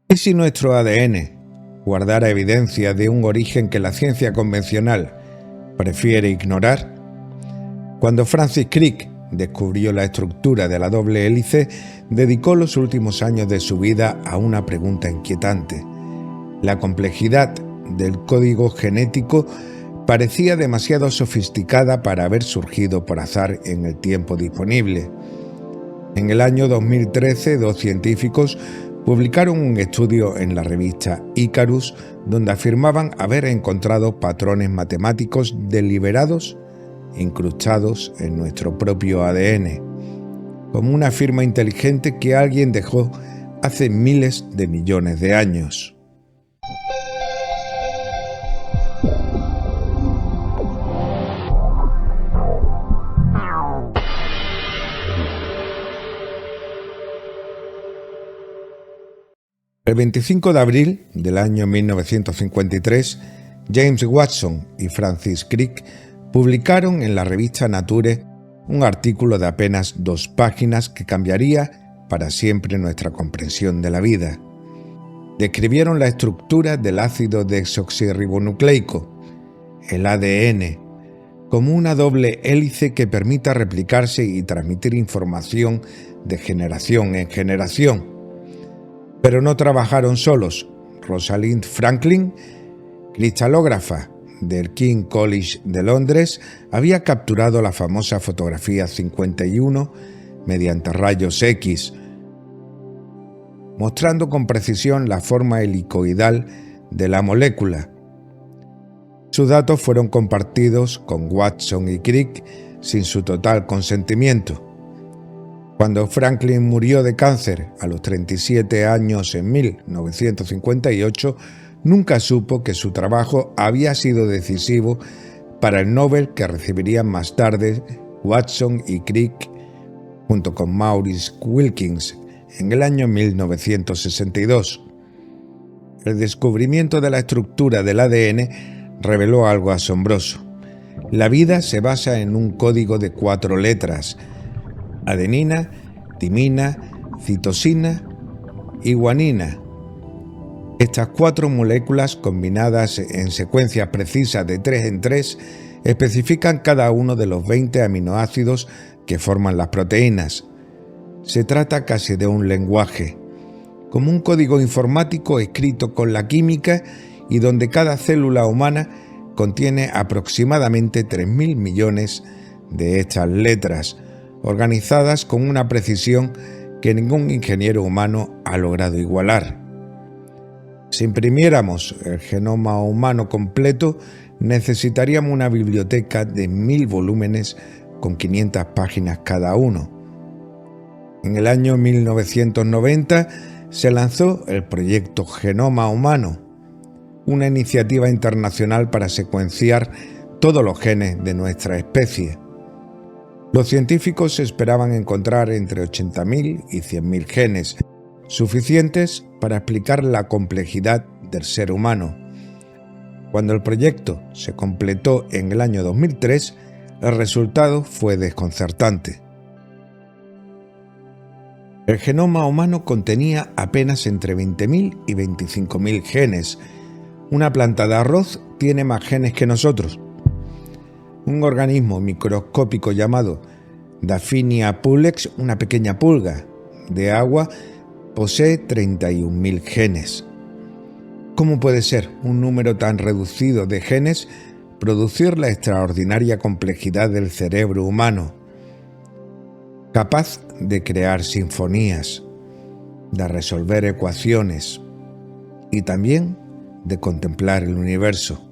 ¿Y si nuestro ADN guardara evidencia de un origen que la ciencia convencional prefiere ignorar? Cuando Francis Crick descubrió la estructura de la doble hélice, dedicó los últimos años de su vida a una pregunta inquietante. La complejidad del código genético parecía demasiado sofisticada para haber surgido por azar en el tiempo disponible. En el año 2013, dos científicos publicaron un estudio en la revista Icarus donde afirmaban haber encontrado patrones matemáticos deliberados incrustados en nuestro propio ADN, como una firma inteligente que alguien dejó hace miles de millones de años. El 25 de abril del año 1953, James Watson y Francis Crick publicaron en la revista Nature un artículo de apenas 2 páginas que cambiaría para siempre nuestra comprensión de la vida. Describieron la estructura del ácido desoxirribonucleico, el ADN, como una doble hélice que permita replicarse y transmitir información de generación en generación. Pero no trabajaron solos. Rosalind Franklin, cristalógrafa del King College de Londres, había capturado la famosa fotografía 51 mediante rayos X, mostrando con precisión la forma helicoidal de la molécula. Sus datos fueron compartidos con Watson y Crick sin su total consentimiento. Cuando Franklin murió de cáncer a los 37 años en 1958, nunca supo que su trabajo había sido decisivo para el Nobel que recibirían más tarde Watson y Crick junto con Maurice Wilkins en el año 1962. El descubrimiento de la estructura del ADN reveló algo asombroso. La vida se basa en un código de 4 letras: adenina, timina, citosina y guanina. Estas 4 moléculas, combinadas en secuencias precisas de 3 en 3, especifican cada uno de los 20 aminoácidos que forman las proteínas. Se trata casi de un lenguaje, como un código informático escrito con la química y donde cada célula humana contiene aproximadamente 3.000 millones de estas letras, organizadas con una precisión que ningún ingeniero humano ha logrado igualar. Si imprimiéramos el genoma humano completo, necesitaríamos una biblioteca de 1000 volúmenes con 500 páginas cada uno. En el año 1990 se lanzó el proyecto Genoma Humano, una iniciativa internacional para secuenciar todos los genes de nuestra especie. Los científicos esperaban encontrar entre 80.000 y 100.000 genes, suficientes para explicar la complejidad del ser humano. Cuando el proyecto se completó en el año 2003, el resultado fue desconcertante. El genoma humano contenía apenas entre 20.000 y 25.000 genes. Una planta de arroz tiene más genes que nosotros. Un organismo microscópico llamado Daphnia pulex, una pequeña pulga de agua, posee 31.000 genes. ¿Cómo puede ser un número tan reducido de genes producir la extraordinaria complejidad del cerebro humano, capaz de crear sinfonías, de resolver ecuaciones y también de contemplar el universo?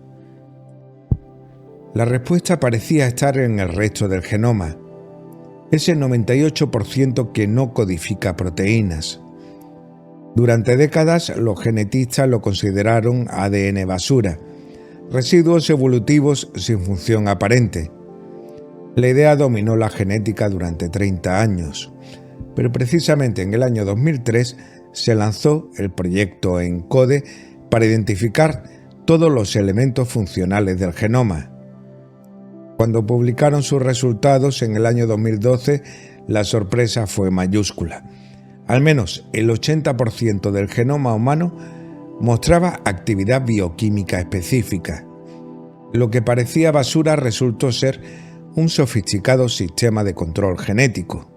La respuesta parecía estar en el resto del genoma, ese 98% que no codifica proteínas. Durante décadas, los genetistas lo consideraron ADN basura, residuos evolutivos sin función aparente. La idea dominó la genética durante 30 años, pero precisamente en el año 2003 se lanzó el proyecto ENCODE para identificar todos los elementos funcionales del genoma. Cuando publicaron sus resultados en el año 2012, la sorpresa fue mayúscula. Al menos el 80% del genoma humano mostraba actividad bioquímica específica. Lo que parecía basura resultó ser un sofisticado sistema de control genético.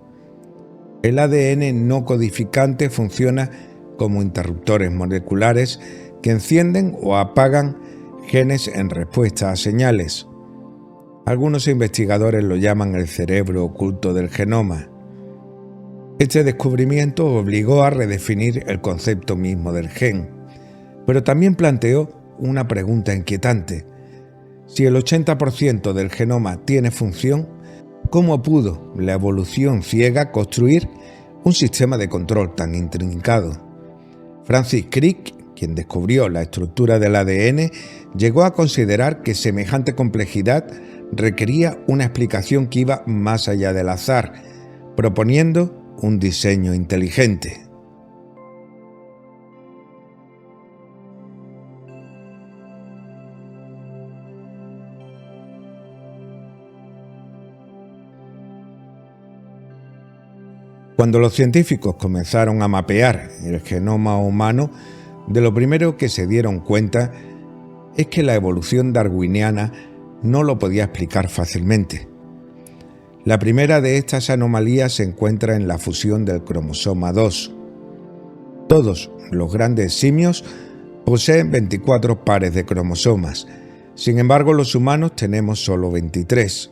El ADN no codificante funciona como interruptores moleculares que encienden o apagan genes en respuesta a señales. Algunos investigadores lo llaman el cerebro oculto del genoma. Este descubrimiento obligó a redefinir el concepto mismo del gen, pero también planteó una pregunta inquietante. Si el 80% del genoma tiene función, ¿cómo pudo la evolución ciega construir un sistema de control tan intrincado? Francis Crick, quien descubrió la estructura del ADN, llegó a considerar que semejante complejidad requería una explicación que iba más allá del azar, proponiendo un diseño inteligente. Cuando los científicos comenzaron a mapear el genoma humano, de lo primero que se dieron cuenta es que la evolución darwiniana no lo podía explicar fácilmente. La primera de estas anomalías se encuentra en la fusión del cromosoma 2. Todos los grandes simios poseen 24 pares de cromosomas, sin embargo los humanos tenemos solo 23.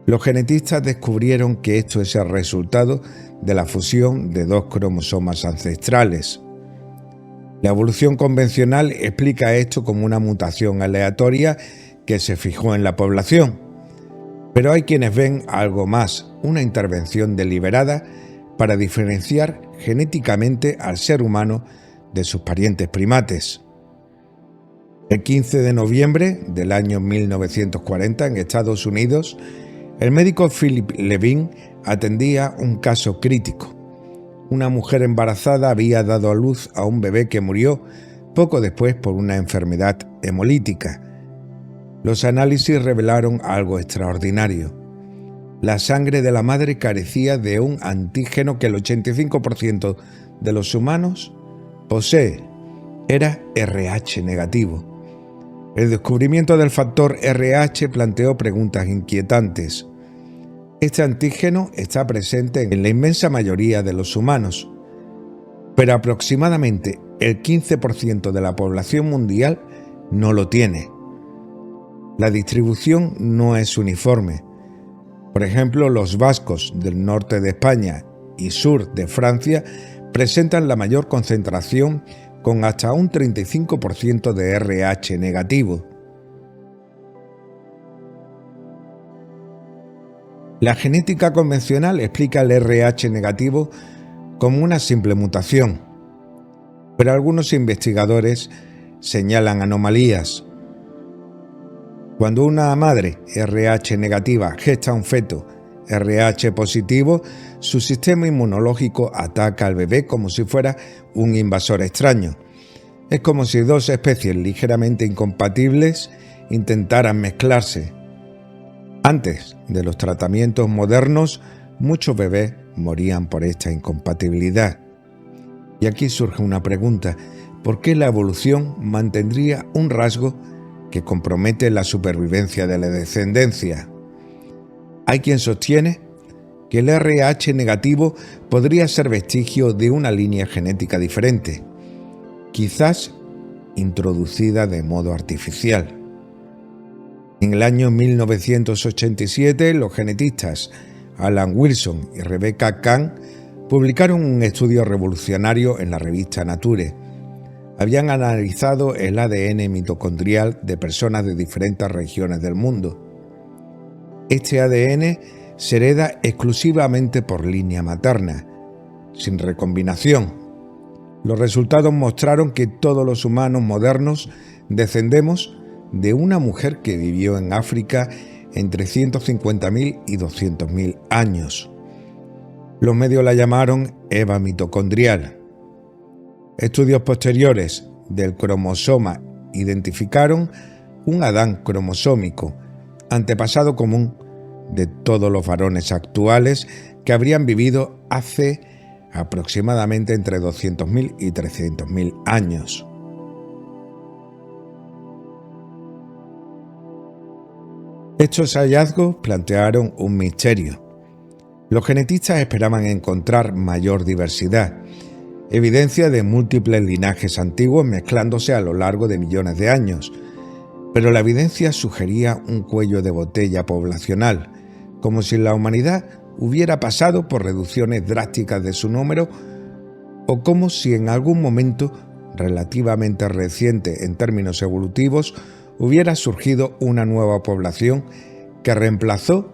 Los genetistas descubrieron que esto es el resultado de la fusión de dos cromosomas ancestrales. La evolución convencional explica esto como una mutación aleatoria que se fijó en la población. Pero hay quienes ven algo más, una intervención deliberada para diferenciar genéticamente al ser humano de sus parientes primates. El 15 de noviembre del año 1940, en Estados Unidos, el médico Philip Levine atendía un caso crítico. Una mujer embarazada había dado a luz a un bebé que murió poco después por una enfermedad hemolítica. Los análisis revelaron algo extraordinario. La sangre de la madre carecía de un antígeno que el 85% de los humanos posee. Era RH negativo. El descubrimiento del factor RH planteó preguntas inquietantes. Este antígeno está presente en la inmensa mayoría de los humanos, pero aproximadamente el 15% de la población mundial no lo tiene. La distribución no es uniforme. Por ejemplo, los vascos del norte de España y sur de Francia presentan la mayor concentración con hasta un 35% de RH negativo. La genética convencional explica el RH negativo como una simple mutación, pero algunos investigadores señalan anomalías. Cuando una madre RH negativa gesta un feto RH positivo, su sistema inmunológico ataca al bebé como si fuera un invasor extraño. Es como si dos especies ligeramente incompatibles intentaran mezclarse. Antes de los tratamientos modernos, muchos bebés morían por esta incompatibilidad. Y aquí surge una pregunta: ¿por qué la evolución mantendría un rasgo que compromete la supervivencia de la descendencia? Hay quien sostiene que el RH negativo podría ser vestigio de una línea genética diferente, quizás introducida de modo artificial. En el año 1987, los genetistas Alan Wilson y Rebecca Kahn publicaron un estudio revolucionario en la revista Nature. Habían analizado el ADN mitocondrial de personas de diferentes regiones del mundo. Este ADN se hereda exclusivamente por línea materna, sin recombinación. Los resultados mostraron que todos los humanos modernos descendemos de una mujer que vivió en África entre 150.000 y 200.000 años. Los medios la llamaron Eva mitocondrial. Estudios posteriores del cromosoma identificaron un Adán cromosómico, antepasado común de todos los varones actuales que habrían vivido hace aproximadamente entre 200.000 y 300.000 años. Estos hallazgos plantearon un misterio. Los genetistas esperaban encontrar mayor diversidad, evidencia de múltiples linajes antiguos mezclándose a lo largo de millones de años, pero la evidencia sugería un cuello de botella poblacional, como si la humanidad hubiera pasado por reducciones drásticas de su número o como si en algún momento relativamente reciente en términos evolutivos hubiera surgido una nueva población que reemplazó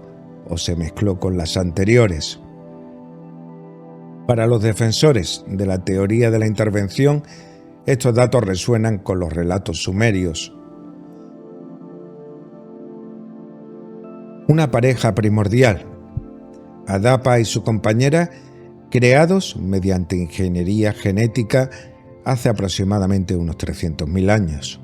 o se mezcló con las anteriores. Para los defensores de la teoría de la intervención, estos datos resuenan con los relatos sumerios. Una pareja primordial, Adapa y su compañera, creados mediante ingeniería genética hace aproximadamente unos 300.000 años.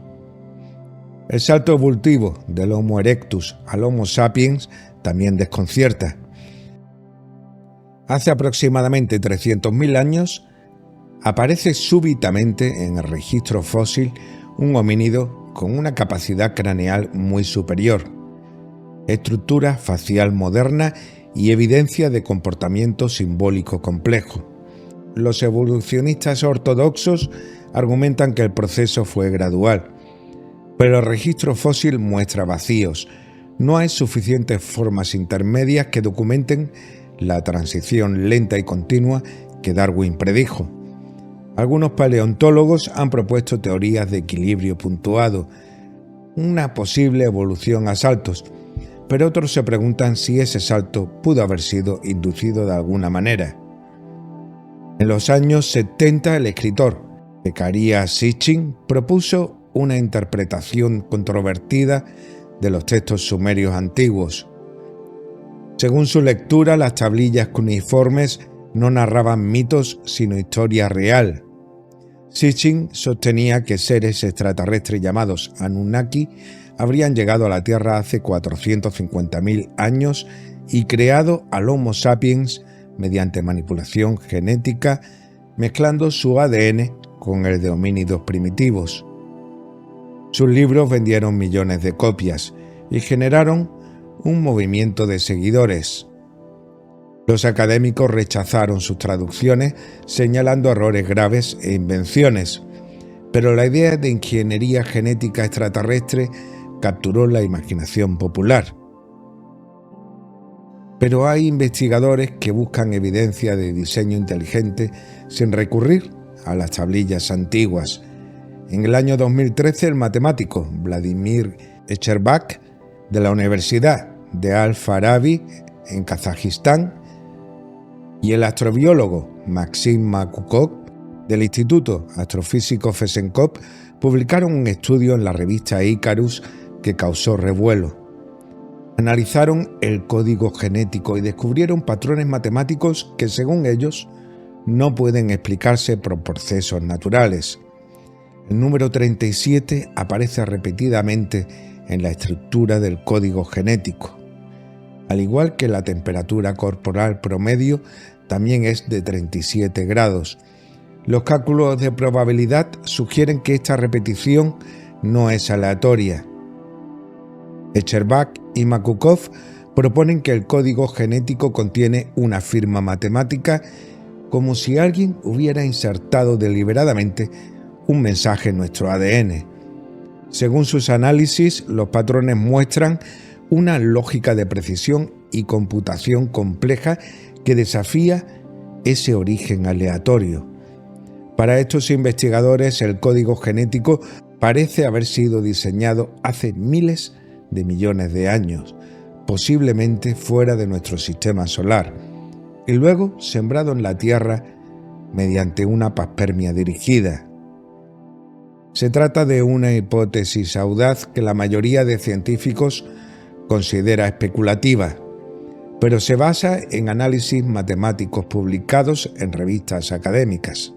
El salto evolutivo del Homo erectus al Homo sapiens también desconcierta. Hace aproximadamente 300.000 años aparece súbitamente en el registro fósil un homínido con una capacidad craneal muy superior, estructura facial moderna y evidencia de comportamiento simbólico complejo. Los evolucionistas ortodoxos argumentan que el proceso fue gradual, pero el registro fósil muestra vacíos. No hay suficientes formas intermedias que documenten la transición lenta y continua que Darwin predijo. Algunos paleontólogos han propuesto teorías de equilibrio puntuado, una posible evolución a saltos, pero otros se preguntan si ese salto pudo haber sido inducido de alguna manera. En los años 70, el escritor Zecharia Sitchin propuso una interpretación controvertida de los textos sumerios antiguos. Según su lectura, las tablillas cuneiformes no narraban mitos sino historia real. Sitchin sostenía que seres extraterrestres llamados Anunnaki habrían llegado a la Tierra hace 450.000 años y creado al Homo sapiens mediante manipulación genética, mezclando su ADN con el de homínidos primitivos. Sus libros vendieron millones de copias y generaron un movimiento de seguidores. Los académicos rechazaron sus traducciones señalando errores graves e invenciones, pero la idea de ingeniería genética extraterrestre capturó la imaginación popular. Pero hay investigadores que buscan evidencia de diseño inteligente sin recurrir a las tablillas antiguas. En el año 2013, el matemático Vladimir Echerbak de la Universidad de Al-Farabi en Kazajistán y el astrobiólogo Maxim Makukov del Instituto Astrofísico Fesenkov publicaron un estudio en la revista Icarus que causó revuelo. Analizaron el código genético y descubrieron patrones matemáticos que, según ellos, no pueden explicarse por procesos naturales. El número 37 aparece repetidamente en la estructura del código genético. Al igual que la temperatura corporal promedio, también es de 37 grados. Los cálculos de probabilidad sugieren que esta repetición no es aleatoria. Echerbak y Makukov proponen que el código genético contiene una firma matemática, como si alguien hubiera insertado deliberadamente un mensaje en nuestro ADN. Según sus análisis, los patrones muestran una lógica de precisión y computación compleja que desafía ese origen aleatorio. Para estos investigadores, el código genético parece haber sido diseñado hace miles de millones de años, posiblemente fuera de nuestro sistema solar, y luego sembrado en la Tierra mediante una panspermia dirigida. Se trata de una hipótesis audaz que la mayoría de científicos considera especulativa, pero se basa en análisis matemáticos publicados en revistas académicas.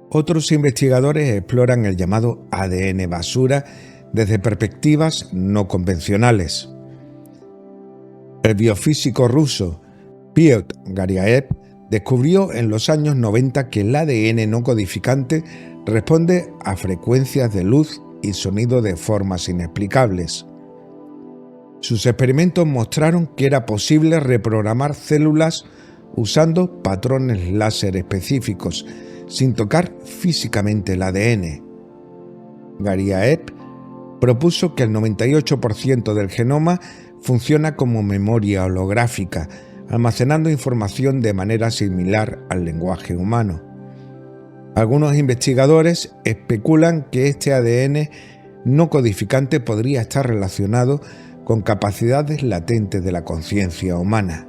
Otros investigadores exploran el llamado ADN basura desde perspectivas no convencionales. El biofísico ruso Piotr Garyaev descubrió en los años 90 que el ADN no codificante responde a frecuencias de luz y sonido de formas inexplicables. Sus experimentos mostraron que era posible reprogramar células usando patrones láser específicos, sin tocar físicamente el ADN. Garriaev propuso que el 98% del genoma funciona como memoria holográfica, almacenando información de manera similar al lenguaje humano. Algunos investigadores especulan que este ADN no codificante podría estar relacionado con capacidades latentes de la conciencia humana.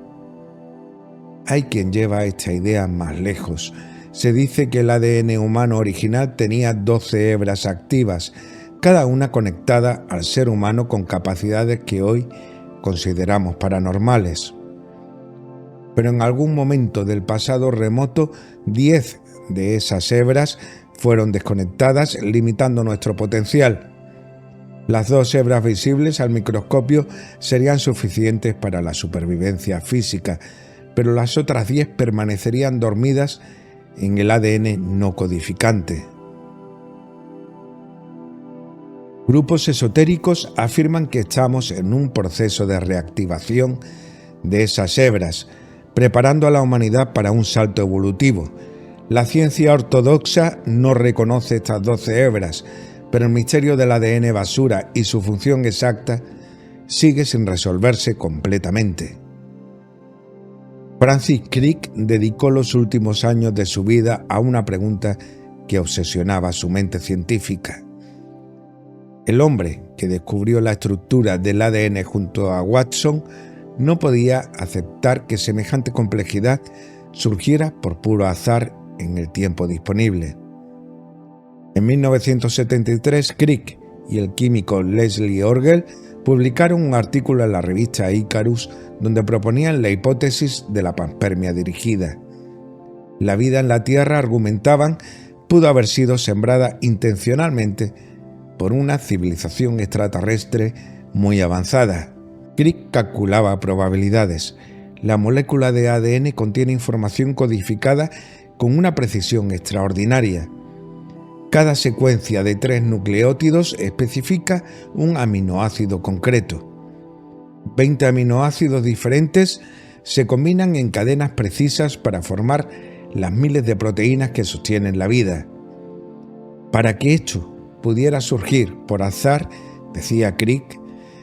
Hay quien lleva esta idea más lejos. Se dice que el ADN humano original tenía 12 hebras activas, cada una conectada al ser humano con capacidades que hoy consideramos paranormales. Pero en algún momento del pasado remoto, 10 de esas hebras fueron desconectadas, limitando nuestro potencial. Las 2 hebras visibles al microscopio serían suficientes para la supervivencia física, pero las otras 10 permanecerían dormidas en el ADN no codificante. Grupos esotéricos afirman que estamos en un proceso de reactivación de esas hebras, preparando a la humanidad para un salto evolutivo. La ciencia ortodoxa no reconoce estas 12 hebras, pero el misterio del ADN basura y su función exacta sigue sin resolverse completamente. Francis Crick dedicó los últimos años de su vida a una pregunta que obsesionaba su mente científica. El hombre que descubrió la estructura del ADN junto a Watson no podía aceptar que semejante complejidad surgiera por puro azar en el tiempo disponible. En 1973, Crick y el químico Leslie Orgel publicaron un artículo en la revista Icarus donde proponían la hipótesis de la panspermia dirigida. La vida en la Tierra, argumentaban, pudo haber sido sembrada intencionalmente por una civilización extraterrestre muy avanzada. Crick calculaba probabilidades. La molécula de ADN contiene información codificada con una precisión extraordinaria. Cada secuencia de 3 nucleótidos especifica un aminoácido concreto. 20 aminoácidos diferentes se combinan en cadenas precisas para formar las miles de proteínas que sostienen la vida. Para que esto pudiera surgir por azar, decía Crick,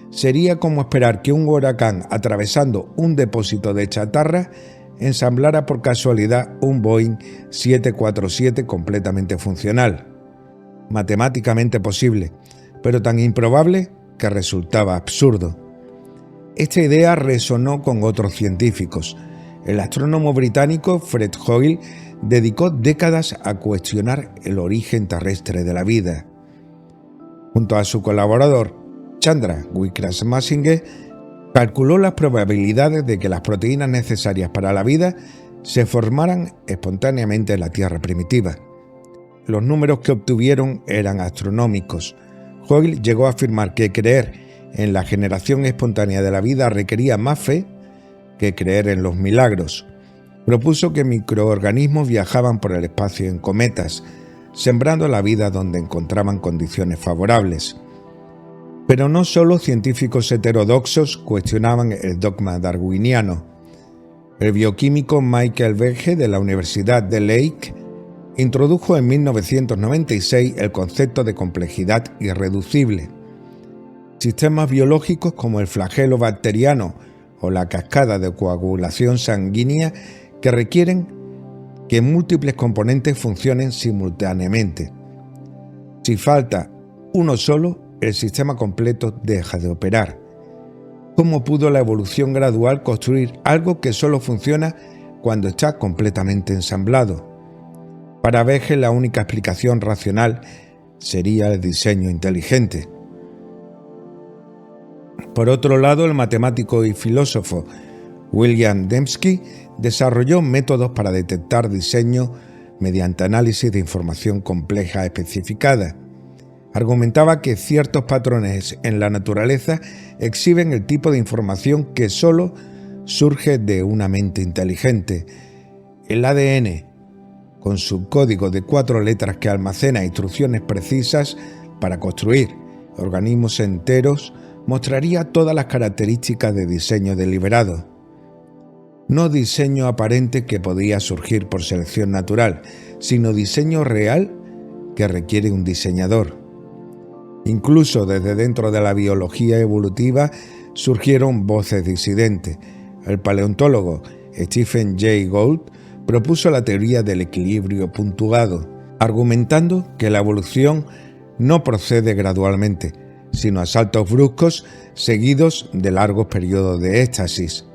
sería como esperar que un huracán atravesando un depósito de chatarra ensamblara por casualidad un Boeing 747 completamente funcional. Matemáticamente posible, pero tan improbable que resultaba absurdo. Esta idea resonó con otros científicos. El astrónomo británico Fred Hoyle dedicó décadas a cuestionar el origen terrestre de la vida. Junto a su colaborador Chandra Wickramasinghe, calculó las probabilidades de que las proteínas necesarias para la vida se formaran espontáneamente en la Tierra primitiva. Los números que obtuvieron eran astronómicos. Hoyle llegó a afirmar que creer en la generación espontánea de la vida requería más fe que creer en los milagros. Propuso que microorganismos viajaban por el espacio en cometas, sembrando la vida donde encontraban condiciones favorables. Pero no solo científicos heterodoxos cuestionaban el dogma darwiniano. El bioquímico Michael Vege de la Universidad de Lake introdujo en 1996 el concepto de complejidad irreducible. Sistemas biológicos como el flagelo bacteriano o la cascada de coagulación sanguínea que requieren que múltiples componentes funcionen simultáneamente. Si falta uno solo, el sistema completo deja de operar. ¿Cómo pudo la evolución gradual construir algo que solo funciona cuando está completamente ensamblado? Para Vege, la única explicación racional sería el diseño inteligente. Por otro lado, el matemático y filósofo William Dembski desarrolló métodos para detectar diseño mediante análisis de información compleja especificada. Argumentaba que ciertos patrones en la naturaleza exhiben el tipo de información que solo surge de una mente inteligente. El ADN, con su código de 4 letras que almacena instrucciones precisas para construir organismos enteros, mostraría todas las características de diseño deliberado. No diseño aparente que podía surgir por selección natural, sino diseño real que requiere un diseñador. Incluso desde dentro de la biología evolutiva surgieron voces disidentes. El paleontólogo Stephen Jay Gould propuso la teoría del equilibrio puntuado, argumentando que la evolución no procede gradualmente, sino a saltos bruscos seguidos de largos periodos de éxtasis.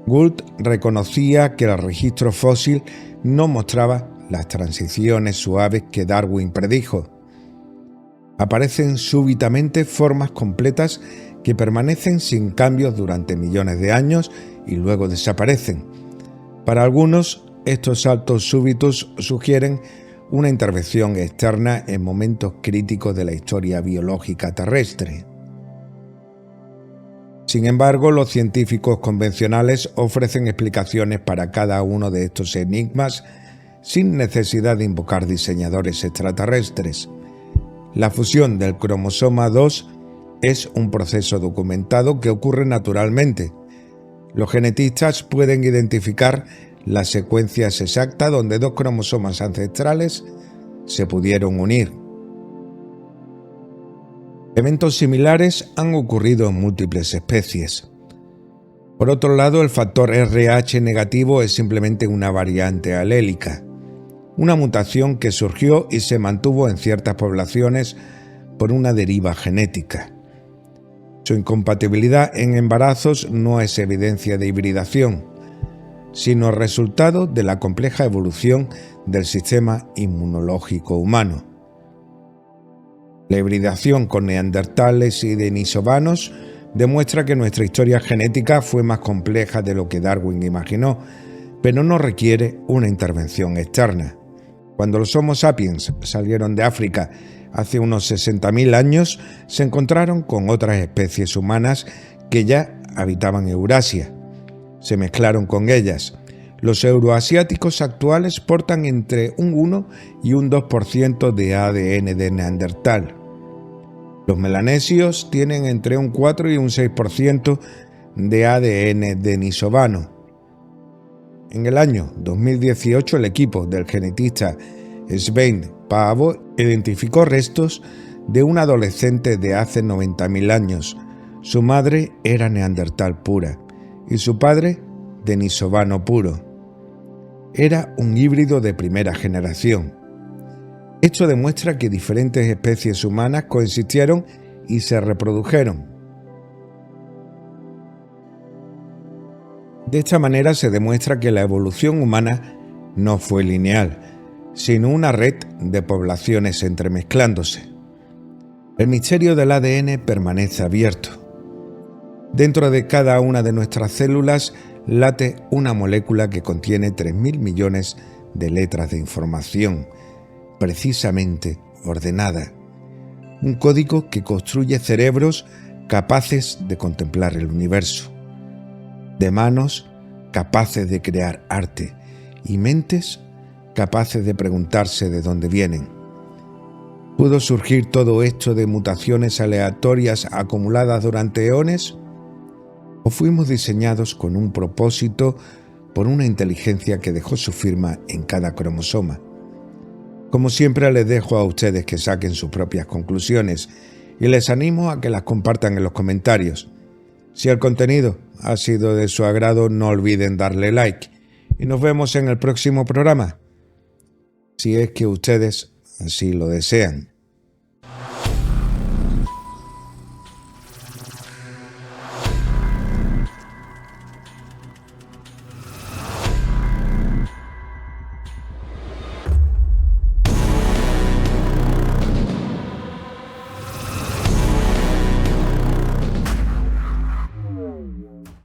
Gould reconocía que el registro fósil no mostraba las transiciones suaves que Darwin predijo. Aparecen súbitamente formas completas que permanecen sin cambios durante millones de años y luego desaparecen. Para algunos, estos saltos súbitos sugieren una intervención externa en momentos críticos de la historia biológica terrestre. Sin embargo, los científicos convencionales ofrecen explicaciones para cada uno de estos enigmas sin necesidad de invocar diseñadores extraterrestres. La fusión del cromosoma 2 es un proceso documentado que ocurre naturalmente. Los genetistas pueden identificar las secuencias exactas donde 2 cromosomas ancestrales se pudieron unir. Eventos similares han ocurrido en múltiples especies. Por otro lado, el factor RH negativo es simplemente una variante alélica, una mutación que surgió y se mantuvo en ciertas poblaciones por una deriva genética. Su incompatibilidad en embarazos no es evidencia de hibridación, sino resultado de la compleja evolución del sistema inmunológico humano. La hibridación con neandertales y denisovanos demuestra que nuestra historia genética fue más compleja de lo que Darwin imaginó, pero no requiere una intervención externa. Cuando los Homo sapiens salieron de África hace unos 60.000 años, se encontraron con otras especies humanas que ya habitaban Eurasia. Se mezclaron con ellas. Los euroasiáticos actuales portan entre un 1 y un 2% de ADN de neandertal. Los melanesios tienen entre un 4 y un 6% de ADN denisovano. En el año 2018, el equipo del genetista Svein Paavo identificó restos de un adolescente de hace 90.000 años. Su madre era neandertal pura y su padre denisovano puro. Era un híbrido de primera generación. Esto demuestra que diferentes especies humanas coexistieron y se reprodujeron. De esta manera se demuestra que la evolución humana no fue lineal, sino una red de poblaciones entremezclándose. El misterio del ADN permanece abierto. Dentro de cada una de nuestras células late una molécula que contiene 3.000 millones de letras de información, precisamente ordenada. Un código que construye cerebros capaces de contemplar el universo, de manos capaces de crear arte y mentes capaces de preguntarse de dónde vienen. ¿Pudo surgir todo esto de mutaciones aleatorias acumuladas durante eones? ¿O fuimos diseñados con un propósito por una inteligencia que dejó su firma en cada cromosoma? Como siempre, les dejo a ustedes que saquen sus propias conclusiones y les animo a que las compartan en los comentarios. Si el contenido ha sido de su agrado, no olviden darle like y nos vemos en el próximo programa, si es que ustedes así lo desean.